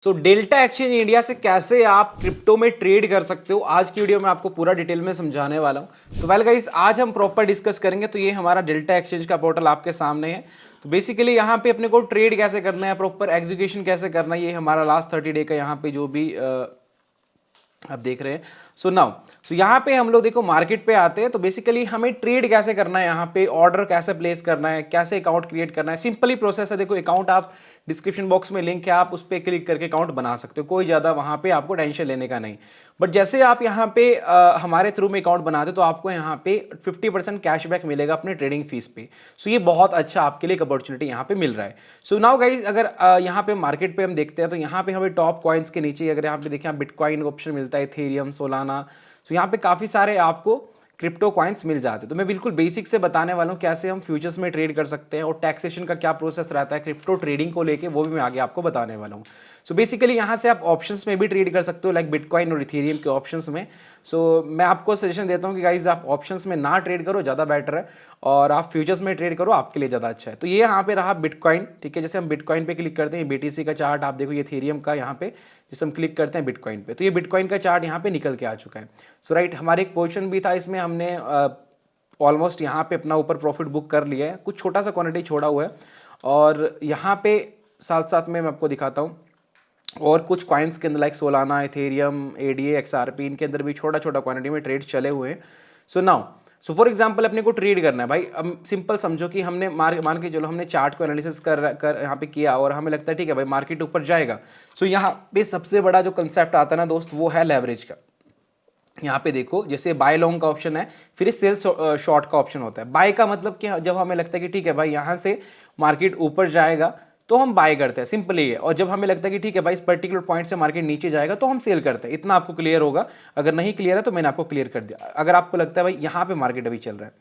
So delta exchange India से कैसे आप क्रिप्टो में ट्रेड कर सकते हो, आज की वीडियो में आपको पूरा डिटेल में समझाने वाला हूं। तो वेल गाइस, आज हम प्रॉपर डिस्कस करेंगे। तो ये हमारा डेल्टा एक्सचेंज का पोर्टल आपके सामने है। तो बेसिकली यहाँ पे अपने को ट्रेड कैसे करना है, प्रॉपर एग्जीक्यूशन कैसे करना है, ये हमारा लास्ट 30 डे का यहाँ पे जो भी आप देख रहे हैं। सो यहाँ पे हम लोग देखो मार्केट पे आते हैं। तो बेसिकली हमें ट्रेड कैसे करना है, यहाँ पे ऑर्डर कैसे प्लेस करना है, कैसे अकाउंट क्रिएट करना है, सिंपली प्रोसेस है। देखो अकाउंट आप डिस्क्रिप्शन बॉक्स में लिंक है, आप उस पर क्लिक करके अकाउंट बना सकते हो, कोई ज़्यादा वहाँ पे आपको टेंशन लेने का नहीं। बट जैसे आप यहाँ पे हमारे थ्रू में अकाउंट बनाते तो आपको यहाँ पे 50% कैशबैक मिलेगा अपने ट्रेडिंग फीस पे। सो ये बहुत अच्छा आपके लिए एक अपॉर्चुनिटी यहाँ पे मिल रहा है। सो नाउ गाइज, अगर यहाँ पे मार्केट पे हम देखते हैं तो यहाँ पे हमें टॉप कॉइन्स के नीचे अगर यहाँ पे देखें, बिटकॉइन ऑप्शन मिलता है, इथेरियम, सोलाना। सो यहाँ पे काफ़ी सारे आपको क्रिप्टो कॉइन्स मिल जाते हैं। तो मैं बिल्कुल बेसिक से बताने वाला हूँ कैसे हम फ्यूचर्स में ट्रेड कर सकते हैं, और टैक्सेशन का क्या प्रोसेस रहता है क्रिप्टो ट्रेडिंग को लेके, वो भी मैं आगे आपको बताने वाला हूँ। सो बेसिकली यहाँ से आप ऑप्शंस में भी ट्रेड कर सकते हो, लाइक बिटकॉइन और इथेरियम के ऑप्शंस में। सो मैं आपको सजेशन देता हूँ कि गाइज आप ऑप्शंस में ना ट्रेड करो, ज़्यादा बेटर है, और आप फ्यूचर्स में ट्रेड करो, आपके लिए ज़्यादा अच्छा है। तो ये यहाँ पे रहा बिटकॉइन, ठीक है। जैसे हम बिटकॉइन पे क्लिक करते हैं, बीटीसी का चार्ट आप देखो, ये इथेरियम का यहाँ पे जैसे हम क्लिक करते हैं बिटकॉइन पे, तो ये बिटकॉइन का चार्ट यहाँ पे निकल के आ चुका है। सो राइट, हमारे एक पोर्शन भी था, इसमें हमने ऑलमोस्ट यहाँ पे अपना ऊपर प्रॉफिट बुक कर लिया है, कुछ छोटा सा क्वांटिटी छोड़ा हुआ है। और यहाँ पे साथ साथ में मैं आपको दिखाता हूँ और कुछ कॉइन्स के अंदर, like Solana, Ethereum, ADA, XRP, इनके अंदर भी छोटा छोटा क्वांटिटी में ट्रेड चले हुए हैं। सो फॉर एग्जांपल अपने को ट्रेड करना है भाई। अब सिंपल समझो कि हमने मान के चलो हमने चार्ट को एनालिसिस कर यहाँ पे किया, और हमें लगता है ठीक है भाई मार्केट ऊपर जाएगा। सो यहाँ पे सबसे बड़ा जो कंसेप्ट आता है ना दोस्त, वो है लेवरेज का। यहाँ पे देखो, जैसे बाय लॉन्ग का ऑप्शन है, फिर सेल शॉर्ट का ऑप्शन होता है। बाय का मतलब कि जब हमें लगता है कि ठीक है भाई यहाँ से मार्केट ऊपर जाएगा तो हम बाय करते हैं, सिंपल ही है। और जब हमें लगता है कि ठीक है भाई इस पर्टिकुलर पॉइंट से मार्केट नीचे जाएगा तो हम सेल करते हैं। इतना आपको क्लियर होगा। अगर नहीं क्लियर है तो मैंने आपको क्लियर कर दिया। अगर आपको लगता है भाई यहाँ पे मार्केट अभी चल रहा है,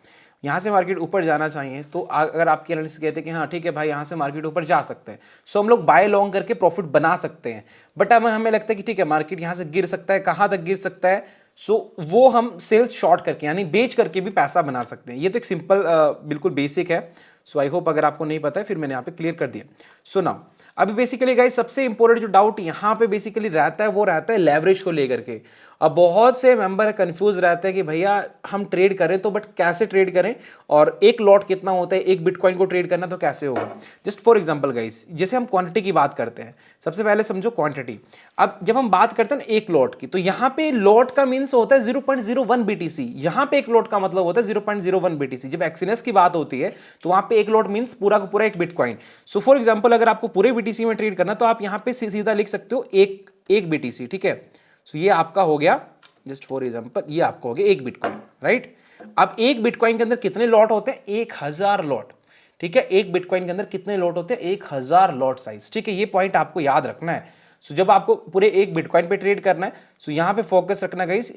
यहाँ से मार्केट ऊपर जाना चाहिए, तो अगर आपकी एनालिसिस कहते हैं कि हाँ ठीक है भाई यहाँ से मार्केट ऊपर जा सकते हैं, सो हम लोग बाय लॉन्ग करके प्रॉफिट बना सकते हैं। बट अब हमें लगता है कि ठीक है मार्केट यहाँ से गिर सकता है, कहाँ तक गिर सकता है, सो वो हम सेल्स शॉर्ट करके यानी बेच करके भी पैसा बना सकते हैं। ये तो एक सिंपल बिल्कुल बेसिक है। सो आई होप अगर आपको नहीं पता है फिर मैंने यहाँ पे क्लियर कर दिया। सो नाउ अभी बेसिकली गाइस सबसे इंपॉर्टेंट जो डाउट यहाँ पे बेसिकली रहता है वो रहता है लेवरेज को लेकर के। अब बहुत से मेंबर कंफ्यूज रहते हैं कि भैया हम ट्रेड करें तो बट कैसे ट्रेड करें, और एक लॉट कितना होता है, एक बिटकॉइन को ट्रेड करना तो कैसे होगा। जस्ट फॉर एग्जांपल गाइस, जैसे हम क्वांटिटी की बात करते हैं, सबसे पहले समझो क्वांटिटी। अब जब हम बात करते हैं ना एक लॉट की, तो यहाँ पे लॉट का मीन्स होता है 0.01 बीटीसी। यहाँ पे एक लॉट का मतलब होता है 0.01 बीटीसी। जब एक्सचेंज की बात होती है तो वहां पे एक लॉट मीन्स पूरा का पूरा एक बिटकॉइन। सो फॉर एग्जांपल अगर आपको पूरे बीटीसी में ट्रेड करना तो आप यहाँ पे सीधा लिख सकते हो एक बीटीसी, ठीक है। सो ये आपका हो गया, जस्ट फॉर एग्जांपल ये आपका हो गया एक बिटकॉइन, राइट। अब एक बिटकॉइन के अंदर कितने लॉट होते हैं, 1000 लॉट, ठीक है। एक बिटकॉइन के अंदर कितने लॉट होते हैं, 1000 लॉट साइज, ठीक है। ये पॉइंट आपको याद रखना है। सो जब आपको पूरे एक बिटकॉइन पे ट्रेड करना है, सो यहाँ पे फोकस रखना गाइस।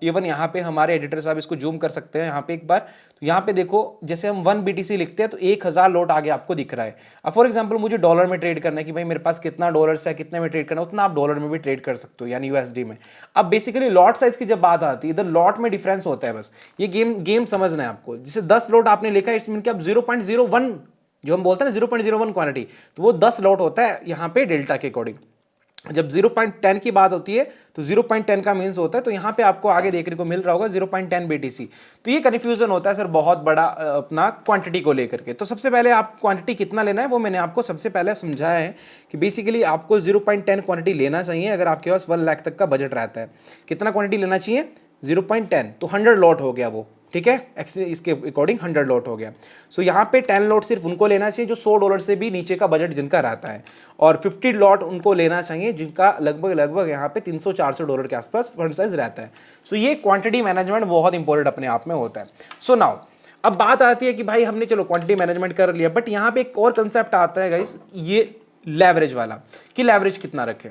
इवन यहाँ पे हमारे एडिटर साहब इसको जूम कर सकते हैं यहाँ पे एक बार। तो यहाँ पे देखो, जैसे हम 1 बीटीसी लिखते हैं तो 1000 लॉट आगे आपको दिख रहा है। अब फॉर एग्जांपल मुझे डॉलर में ट्रेड करना है कि भाई मेरे पास कितना डॉलर्स है, कितने में ट्रेड करना है, उतना आप डॉलर में भी ट्रेड कर सकते हो, यानी यूएसडी में। अब बेसिकली लॉट साइज की जब बात आती है, इधर लॉट में डिफरेंस होता है। बस ये गेम समझना है आपको। जैसे 10 लॉट आपने लिखा है, इट्स मीन कि आप 0.01, जो हम बोलते हैं ना 0.01 क्वांटिटी, तो वो 10 लॉट होता है यहाँ पे डेल्टा के अकॉर्डिंग। जब 0.10 की बात होती है तो 0.10 का मीन्स होता है, तो यहाँ पे आपको आगे देखने को मिल रहा होगा 0.10 बीटीसी। तो ये कन्फ्यूजन होता है सर बहुत बड़ा अपना क्वांटिटी को लेकर के। तो सबसे पहले आप क्वांटिटी कितना लेना है वो मैंने आपको सबसे पहले समझाया है कि बेसिकली आपको 0.10 क्वांटिटी लेना चाहिए अगर आपके पास 1 लाख तक का बजट रहता है। कितना क्वांटिटी लेना चाहिए, 0.10, तो 100 लॉट हो गया वो, ठीक है। इसके अकॉर्डिंग 100 लॉट हो गया। सो यहाँ पे 10 लॉट सिर्फ उनको लेना चाहिए जो $100 से भी नीचे का बजट जिनका रहता है, और 50 लॉट उनको लेना चाहिए जिनका लगभग यहाँ पे $300-400 के आसपास फंड साइज रहता है। सो ये क्वांटिटी मैनेजमेंट बहुत इंपॉर्टेंट अपने आप में होता है। सो नाउ अब बात आती है कि भाई हमने चलो क्वांटिटी मैनेजमेंट कर लिया, बट यहाँ पे एक और कंसेप्ट आता है गाइस, ये लेवरेज वाला, कि लेवरेज कितना रखें।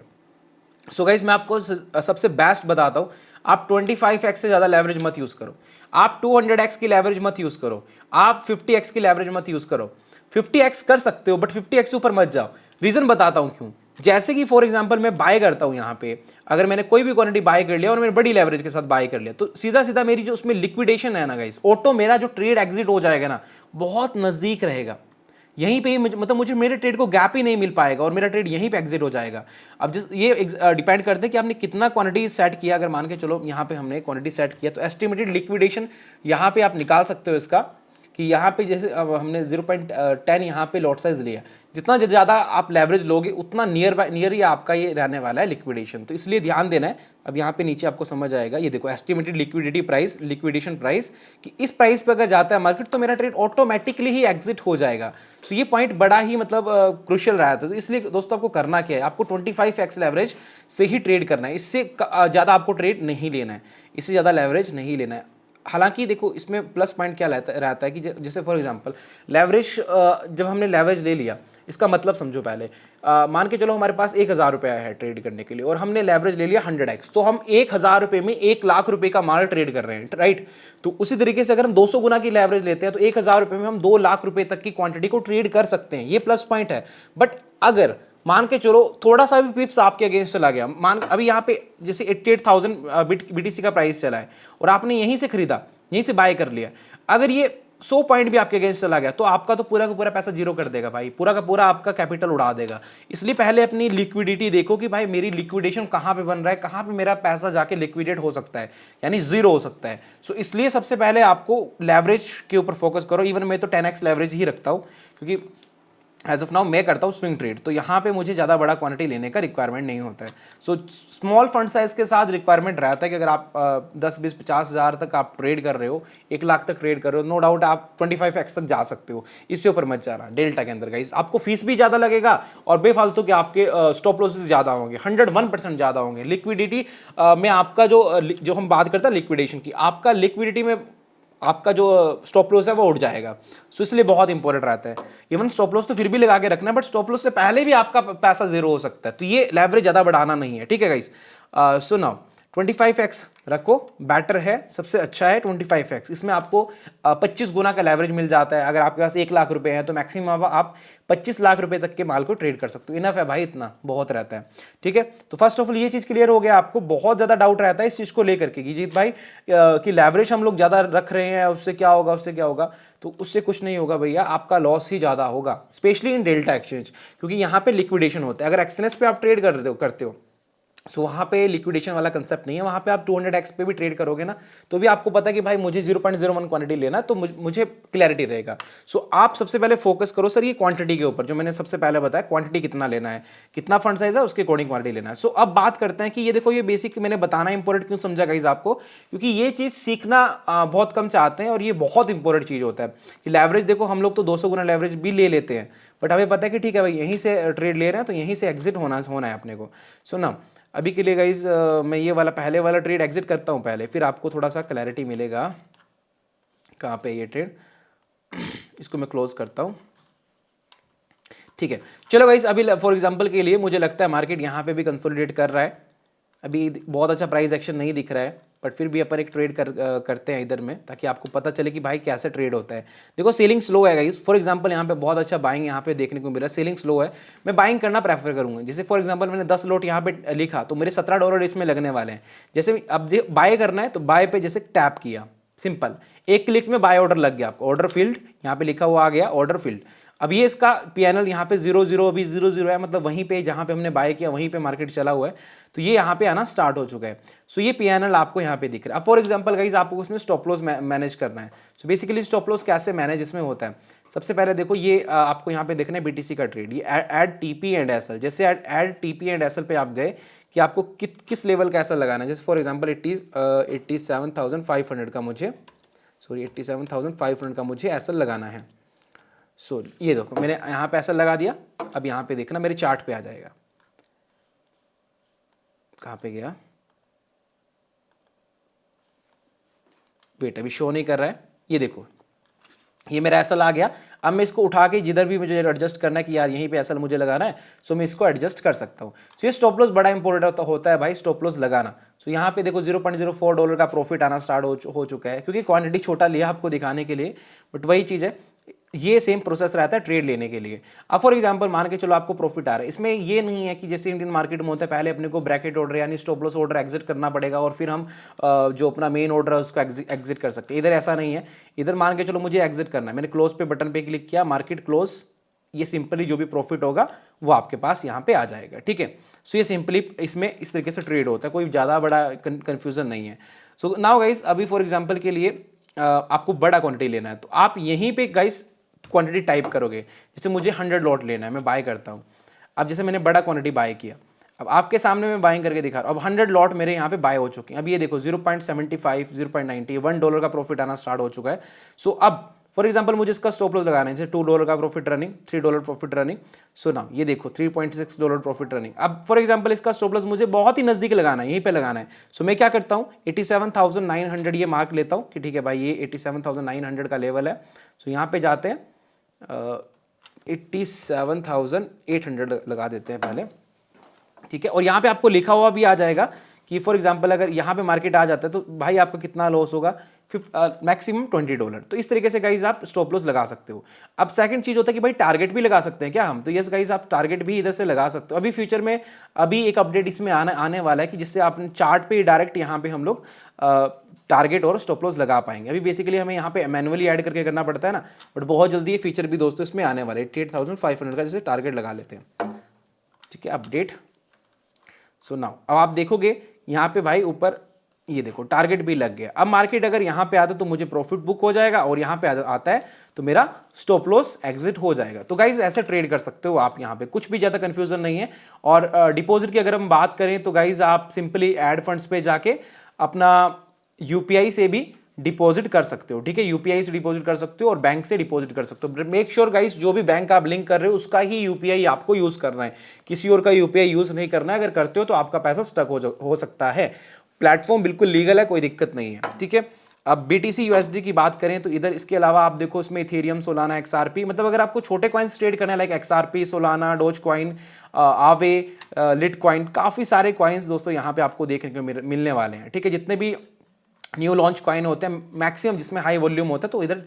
सो गाइस मैं आपको सबसे बेस्ट बताता हूँ, आप 25x से ज़्यादा लेवरेज मत यूज़ करो, आप 200x की लेवरेज मत यूज़ करो, आप 50x की लेवरेज मत यूज़ करो। 50x कर सकते हो बट 50x से ऊपर मत जाओ। रीज़न बताता हूँ क्यों। जैसे कि फॉर एग्जांपल मैं बाय करता हूँ, यहाँ पे अगर मैंने कोई भी क्वांटिटी बाय कर लिया और मैंने बड़ी लेवरेज के साथ बाय कर लिया, तो सीधा सीधा मेरी जो उसमें लिक्विडेशन है ना गाइस, ऑटो मेरा जो ट्रेड एग्जिट हो जाएगा ना, बहुत नज़दीक रहेगा। यहीं पे ही मतलब मुझे मेरे ट्रेड को गैप ही नहीं मिल पाएगा और मेरा ट्रेड यहीं पे एग्जिट हो जाएगा। अब जिस ये डिपेंड करते हैं कि आपने कितना क्वांटिटी सेट किया। अगर मान के चलो यहाँ पे हमने क्वांटिटी सेट किया तो एस्टिमेटेड लिक्विडेशन यहाँ पे आप निकाल सकते हो इसका, कि यहाँ पे जैसे अब हमने 0.10 यहाँ पे लॉट साइज लिया, जितना ज़्यादा आप लेवरेज लोगे उतना नियर ही आपका ये रहने वाला है लिक्विडेशन। तो इसलिए ध्यान देना है। अब यहाँ पे नीचे आपको समझ आएगा, ये देखो estimated liquidity price, liquidation price, कि इस प्राइस पे अगर जाता है मार्केट तो मेरा ट्रेड ऑटोमेटिकली ही एग्जिट हो जाएगा। सो ये पॉइंट बड़ा ही मतलब क्रुशियल रहा था। तो इसलिए दोस्तों आपको करना क्या है, आपको 25x लेवरेज से ही ट्रेड करना है, इससे ज़्यादा आपको ट्रेड नहीं लेना है, इससे ज़्यादा लेवरेज नहीं लेना है। हालांकि देखो इसमें प्लस पॉइंट क्या रहता है कि जैसे फॉर एग्जांपल लेवरेज, जब हमने लेवरेज ले लिया, इसका मतलब समझो पहले मान के चलो हमारे पास 1000 रुपया है ट्रेड करने के लिए और हमने लेवरेज ले लिया 100x, तो हम 1000 रुपये में 1 लाख रुपए का माल ट्रेड कर रहे हैं, राइट। तो उसी तरीके से अगर हम 200 गुना की लेवरेज लेते हैं तो 1000 रुपये में हम 2 लाख रुपए तक की क्वांटिटी को ट्रेड कर सकते हैं, ये प्लस पॉइंट है। बट अगर मान के चलो थोड़ा सा भी पिप्स आपके अगेंस्ट चला गया, मान अभी यहाँ पे जैसे 88,000 बीटीसी का प्राइस चला है और आपने यहीं से खरीदा, यहीं से बाय कर लिया, अगर ये 100 पॉइंट भी आपके अगेंस्ट चला गया तो आपका तो पूरा का पूरा पैसा जीरो कर देगा भाई, पूरा का पूरा आपका कैपिटल उड़ा देगा। इसलिए पहले अपनी लिक्विडिटी देखो कि भाई मेरी लिक्विडेशन कहाँ पे बन रहा है, कहाँ पे मेरा पैसा जाके लिक्विडेट हो सकता है, यानी जीरो हो सकता है। सो इसलिए सबसे पहले आपको लेवरेज के ऊपर फोकस करो। इवन मैं तो 10x लेवरेज ही रखता हूँ, क्योंकि एज ऑफ नाउ मैं करता हूँ स्विंग ट्रेड, तो यहाँ पे मुझे ज़्यादा बड़ा क्वांटिटी लेने का रिक्वायरमेंट नहीं होता है। सो स्मॉल फंड साइज के साथ रिक्वायरमेंट रहता है कि अगर आप 10-20-50 हज़ार तक आप ट्रेड कर रहे हो, 1 लाख तक ट्रेड कर रहे हो, नो डाउट आप 25x तक जा सकते हो। इससे ऊपर मत जाना डेल्टा के अंदर गाइस, आपको फीस भी ज़्यादा लगेगा और बेफालतू के आपके स्टॉप लॉसेस ज़्यादा होंगे, 101% ज़्यादा होंगे। लिक्विडिटी में आपका जो हम बात करते हैं लिक्विडेशन की, आपका लिक्विडिटी में आपका जो स्टॉप लॉस है वो उठ जाएगा। सो इसलिए बहुत इंपॉर्टेंट रहता है। इवन स्टॉप लॉस तो फिर भी लगा के रखना है, बट स्टॉप लॉस से पहले भी आपका पैसा जीरो हो सकता है, तो ये लेवरेज ज़्यादा बढ़ाना नहीं है, ठीक है गाइस। सो नाउ 25x रखो, बेटर है, सबसे अच्छा है 25x। इसमें आपको 25 गुना का लेवरेज मिल जाता है। अगर आपके पास 1 लाख रुपए हैं तो मैक्सिमम आप 25 लाख रुपए तक के माल को ट्रेड कर सकते हो। इनफ है भाई, इतना बहुत रहता है, ठीक है। तो फर्स्ट ऑफ ऑल ये चीज क्लियर हो गया। आपको बहुत ज्यादा डाउट रहता है इस चीज को लेकर के, जीत भाई कि लेवरेज हम लोग ज्यादा रख रहे हैं, उससे क्या होगा, उससे क्या होगा। तो उससे कुछ नहीं होगा भैया, आपका लॉस ही ज्यादा होगा, स्पेशली इन डेल्टा एक्सचेंज, क्योंकि यहाँ पे लिक्विडेशन होता है। अगर एक्सएनएस पे आप ट्रेड करते हो सो वहाँ पे लिक्विडेशन वाला कंसेप्ट नहीं है। वहाँ पे आप 200x पे भी ट्रेड करोगे ना तो भी आपको पता है कि भाई मुझे 0.01 क्वांटिटी लेना है, तो मुझे क्लैरिटी रहेगा। सो आप सबसे पहले फोकस करो सर ये क्वांटिटी के ऊपर, जो मैंने सबसे पहले बताया क्वांटिटी कितना लेना है, कितना फंड साइज है, उसके अकॉर्डिंग क्वांटिटी लेना है। सो अब बात करते हैं कि ये देखो, ये बेसिक मैंने बताना इंपॉर्टेंट क्यों समझा गाइस आपको, क्योंकि ये चीज़ सीखना बहुत कम चाहते हैं और ये बहुत इंपॉर्टेंट चीज़ होता है कि लेवरेज देखो हम लोग तो 200 गुना लेवरेज भी ले लेते हैं, बट हमें पता है कि ठीक है भाई यहीं से ट्रेड ले रहे हैं तो यहीं से एग्जिट होना है अपने को। सो ना अभी के लिए गाइज मैं ये वाला पहले वाला ट्रेड एग्जिट करता हूँ पहले, फिर आपको थोड़ा सा क्लैरिटी मिलेगा कहाँ पे ये ट्रेड। इसको मैं क्लोज करता हूँ, ठीक है। चलो गाइज, अभी फॉर एग्जांपल के लिए मुझे लगता है मार्केट यहाँ पे भी कंसोलिडेट कर रहा है। अभी बहुत अच्छा प्राइस एक्शन नहीं दिख रहा है, बट फिर भी अपन एक ट्रेड करते हैं इधर में, ताकि आपको पता चले कि भाई कैसे ट्रेड होता है। देखो सेलिंग स्लो है गाइस, फॉर एग्जांपल यहाँ पे बहुत अच्छा बाइंग यहाँ पे देखने को मिला, सेलिंग स्लो है, मैं बाइंग करना प्रेफर करूंगा। जैसे फॉर एग्जांपल मैंने 10 लॉट यहाँ पे लिखा तो मेरे $17 इसमें लगने वाले हैं। जैसे अब बाय करना है तो बाय पे जैसे टैप किया, सिंपल एक क्लिक में बाय ऑर्डर लग गया आपको, ऑर्डर फील्ड यहाँ पे लिखा हुआ आ गया, ऑर्डर फील्ड। अब ये इसका पीएनएल यहाँ पे 0-0 अभी 0-0 है, मतलब वहीं पे जहाँ पे हमने बाय किया वहीं पे मार्केट चला हुआ है, तो ये यहाँ पे आना स्टार्ट हो चुका है। सो ये पीएनएल आपको यहाँ पे दिख रहा है। अब फॉर एग्जांपल गाइस आपको उसमें स्टॉप लॉस मैनेज करना है। सो बेसिकली स्टॉप लॉस कैसे मैनेज इसमें होता है, सबसे पहले देखो ये आपको यहाँ पे देखना है बीटीसी का ट्रेड, ये ऐड टीपी एंड एसएल। जैसे ऐड टीपी एंड एसएल पे आप गए कि आपको किस लेवल का एसएल लगाना है। जैसे फॉर एग्जाम्पल 87,500 का मुझे 87,500 का मुझे एसएल लगाना है। सो ये देखो मैंने यहाँ पे एसएल लगा दिया। अब यहाँ पे देखना मेरे चार्ट पे आ जाएगा, कहाँ पे गया, वेट अभी शो नहीं कर रहा है, ये देखो ये मेरा एसएल आ गया। अब मैं इसको उठा के जिधर भी मुझे एडजस्ट करना है कि यार यहीं पे एसएल मुझे लगाना है, सो मैं इसको एडजस्ट कर सकता हूँ। सो ये स्टॉप लॉस बड़ा इंपॉर्टेंट होता है भाई, स्टॉप लॉस लगाना। सो यहाँ पे देखो $0.04 का प्रॉफिट आना स्टार्ट हो चुका है, क्योंकि क्वांटिटी छोटा लिया आपको दिखाने के लिए, बट वही चीज़ है, ये सेम प्रोसेस रहता है ट्रेड लेने के लिए। अब फॉर एग्जांपल मान के चलो आपको प्रॉफिट आ रहा है, इसमें ये नहीं है कि जैसे इंडियन मार्केट में होता है पहले अपने को ब्रैकेट ऑर्डर यानी स्टॉप लॉस ऑर्डर एग्जिट करना पड़ेगा और फिर हम जो अपना मेन ऑर्डर है उसको एग्जिट कर सकते हैं। इधर ऐसा नहीं है, इधर मान के चलो मुझे एग्जिट करना है, मैंने क्लोज पे बटन पे क्लिक किया, मार्केट क्लोज ये सिंपली जो भी प्रॉफिट होगा वो आपके पास यहाँ पे आ जाएगा, ठीक है। सो ये सिंपली इसमें इस तरीके से ट्रेड होता है, कोई ज़्यादा बड़ा कन्फ्यूजन नहीं है। सो नाउ गाइस, अभी फॉर एग्जांपल के लिए आपको बड़ा क्वांटिटी लेना है, तो आप यहीं पे गाइस क्वांटिटी टाइप करोगे। जैसे मुझे 100 लॉट लेना है, मैं बाय करता हूँ। अब जैसे मैंने बड़ा क्वांटिटी बाय किया, अब आपके सामने मैं बाइंग करके दिखा रहा हूँ। अब 100 लॉट मेरे यहाँ पे बाय हो चुके हैं। अब ये देखो 0.75, 0.90, $1 का प्रॉफिट आना स्टार्ट हो चुका है। सो अब फॉर एग्जांपल मुझे इसका स्टॉप लॉस लगाना है, जैसे $2 का profit running, $3 profit running. So now ये देखो $3.6 प्रॉफिट रनिंग। अब फॉर एग्जांपल इसका स्टॉप लॉस मुझे बहुत ही नजदीक लगाना है, यहीं पे लगाना है। सो मैं क्या करता हूँ, 87,900 ये मार्क लेता हूँ कि ठीक है भाई, ये 87,900 का लेवल है। सो यहाँ पे जाते हैं, 87,800 लगा देते हैं पहले, ठीक है। और यहाँ पे आपको लिखा हुआ भी आ जाएगा कि फॉर एग्जांपल अगर यहाँ पे मार्केट आ जाता है तो भाई आपका कितना लॉस होगा, मैक्सिमम $20। तो इस तरीके से गाइज आप स्टॉप लॉस लगा सकते हो। अब सेकंड चीज होता है कि भाई टारगेट भी लगा सकते हैं क्या हम, तो यस गाइज आप टारगेट भी इधर से लगा सकते हो। अभी फ्यूचर में अभी एक अपडेट इसमें आने वाला है कि जिससे आप चार्ट पे डायरेक्ट यहाँ पे हम लोग टारगेट और स्टॉप लॉस लगा पाएंगे। अभी बेसिकली हमें यहाँ पे मैनुअली ऐड करके करना पड़ता है ना, बट बहुत जल्दी ये फीचर भी दोस्तों इसमें आने वाले। 88,500 का जैसे टारगेट लगा लेते हैं, ठीक है। अपडेट, सो नाउ अब आप देखोगे यहाँ पे भाई ऊपर ये देखो टारगेट भी लग गया। अब मार्केट अगर यहाँ पे आता है तो मुझे प्रॉफिट बुक हो जाएगा, और यहाँ पे आता है तो मेरा स्टॉप लॉस एग्जिट हो जाएगा। तो गाइज ऐसे ट्रेड कर सकते हो आप, यहाँ पे कुछ भी ज्यादा कंफ्यूजन नहीं है। और डिपॉजिट की अगर हम बात करें तो गाइज आप सिंपली एड फंड्स पे जाके अपना यूपीआई से भी डिपॉजिट कर सकते हो, ठीक है। यूपीआई से डिपॉजिट कर सकते हो और बैंक से डिपॉजिट कर सकते हो। मेक श्योर गाइस जो भी बैंक आप लिंक कर रहे हो उसका ही यूपीआई आपको यूज करना है, किसी और का यूपीआई यूज नहीं करना है। अगर करते हो तो आपका पैसा स्टक हो सकता है। प्लेटफॉर्म बिल्कुल लीगल है, कोई दिक्कत नहीं है, ठीक है। अब BTC USD की बात करें तो इधर इसके अलावा आप देखो इसमें इथेरियम, सोलाना, XRP, मतलब अगर आपको छोटे कॉइन्स ट्रेड करना है like XRP, Solana, dose coin, आवे, लिट कॉइन, काफी सारे कॉइन्स दोस्तों यहाँ पे आपको देखने को मिलने वाले हैं, ठीक है। जितने भी न्यू लॉन्च कॉइन होते हैं मैक्सिमम जिसमें हाई वॉल्यूम होता है तो इधर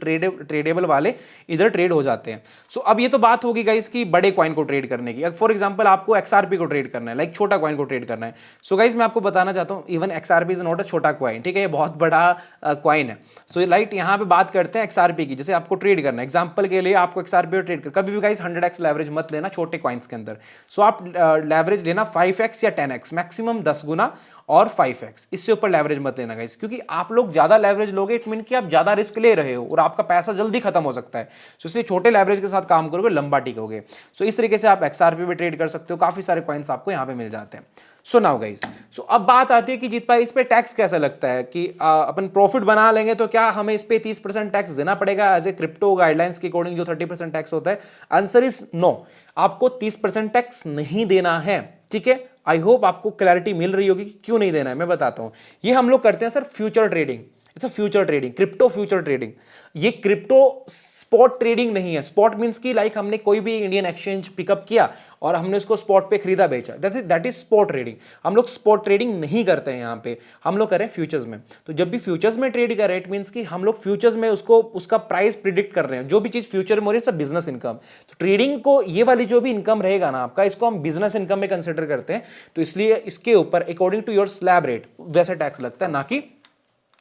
ट्रेडेबल वाले इधर ट्रेड हो जाते हैं। सो अब ये तो बात होगी गाइस कि बड़े कॉइन को ट्रेड करने की। फॉर एग्जांपल आपको XRP को ट्रेड करना है, लाइक छोटा कॉइन को ट्रेड करना है। सो गाइस मैं आपको बताना चाहता हूं even XRP is not a छोटा कॉइन, ठीक है, ये बहुत बड़ा कॉइन है। सो लाइक यहाँ पे बात करते हैं XRP की, जैसे आपको ट्रेड करना है, एग्जाम्पल के लिए आपको XRP को ट्रेड कर, कभी भी गाइस 100x लेवरेज मत लेना छोटे कॉइन्स के अंदर। सो आप लेवरेज लेना 5x या 10x, मैक्सिमम 10 गुना और 5x, इससे ऊपर लेवरेज मत लेना गाइस, क्योंकि आप लोग ज्यादा लेवरेज लोगे इट मीन कि आप ज्यादा रिस्क ले रहे हो और आपका पैसा जल्दी खत्म हो सकता है। सो इसलिए छोटे लेवरेज के साथ काम करोगे, लंबा टिकोगे। सो इस तरीके से आप XRP पे ट्रेड कर सकते हो, काफी सारे कॉइन्स आपको यहाँ पे मिल जाते हैं। सो नाउ गाइस, सो अब बात आती है कि जीत भाई इस पे टैक्स कैसा लगता है, कि अपन प्रॉफिट बना लेंगे तो क्या हमें इस पे 30% टैक्स देना पड़ेगा एज ए क्रिप्टो गाइडलाइंस के अकॉर्डिंग जो 30% टैक्स होता है। आंसर इज नो, आपको 30% टैक्स नहीं देना है, ठीक है। आई होप आपको क्लैरिटी मिल रही होगी कि क्यों नहीं देना है, मैं बताता हूं। ये हम लोग करते हैं sir future trading, it's a future trading, crypto future trading. ये क्रिप्टो स्पॉट ट्रेडिंग नहीं है। स्पॉट मींस की लाइक हमने कोई भी इंडियन एक्सचेंज पिकअप किया और हमने उसको स्पॉट पे खरीदा बेचा, दैट इज स्पॉट ट्रेडिंग। हम लोग स्पॉट ट्रेडिंग नहीं करते हैं यहाँ पे, हम लोग कर रहे हैं फ्यूचर्स में। तो जब भी फ्यूचर्स में ट्रेड कर रहे हैं इट मींस कि हम लोग फ्यूचर्स में उसका प्राइस प्रिडिक्ट कर रहे हैं। जो भी चीज फ्यूचर में हो रही है सब बिजनेस इनकम। तो ट्रेडिंग को ये वाली जो भी इनकम रहेगा ना आपका, इसको हम बिजनेस इनकम में कंसिडर करते हैं। तो इसलिए इसके ऊपर according to your slab rate वैसा टैक्स लगता है, ना कि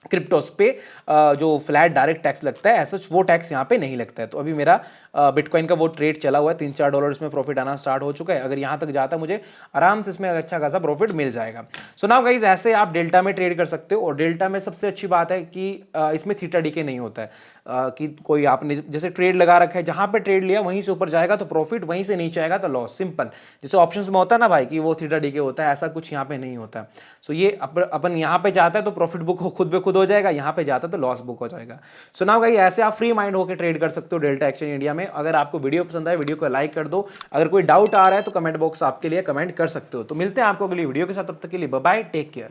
क्रिप्टोस पे जो फ्लैट डायरेक्ट टैक्स लगता है ऐसा वो टैक्स यहाँ पे नहीं लगता है। तो अभी मेरा बिटकॉइन का वो ट्रेड चला हुआ है, $3-4 इसमें प्रॉफिट आना स्टार्ट हो चुका है। अगर यहाँ तक जाता है मुझे आराम से इसमें अच्छा खासा प्रॉफिट मिल जाएगा। सो नाउ गाइस ऐसे आप डेल्टा में ट्रेड कर सकते हो। और डेल्टा में सबसे अच्छी बात है कि इसमें थीटा डीके नहीं होता है, कि कोई आपने जैसे ट्रेड लगा रखा है, जहां पे ट्रेड लिया वहीं से ऊपर जाएगा तो प्रॉफिट, वहीं से नीचे आएगा तो लॉस। सिंपल, जैसे ऑप्शंस में होता है ना भाई कि वो थीटा डीके होता है, ऐसा कुछ यहाँ पे नहीं होता। सो ये अपन यहाँ पे जाता है तो प्रॉफिट बुक खुद पे खुद हो जाएगा, यहाँ पे जाता है तो लॉस बुक हो जाएगा। सो नाउ गाइस ऐसे आप फ्री माइंड होकर ट्रेड कर सकते हो डेल्टा एक्सचेंज इंडिया में। अगर आपको वीडियो पसंद आए वीडियो को लाइक कर दो, अगर कोई डाउट आ रहा है तो कमेंट बॉक्स आपके लिए कमेंट कर सकते हो। तो मिलते हैं आपको अगली वीडियो के साथ, तब तक के लिए बाय बाय, टेक केयर।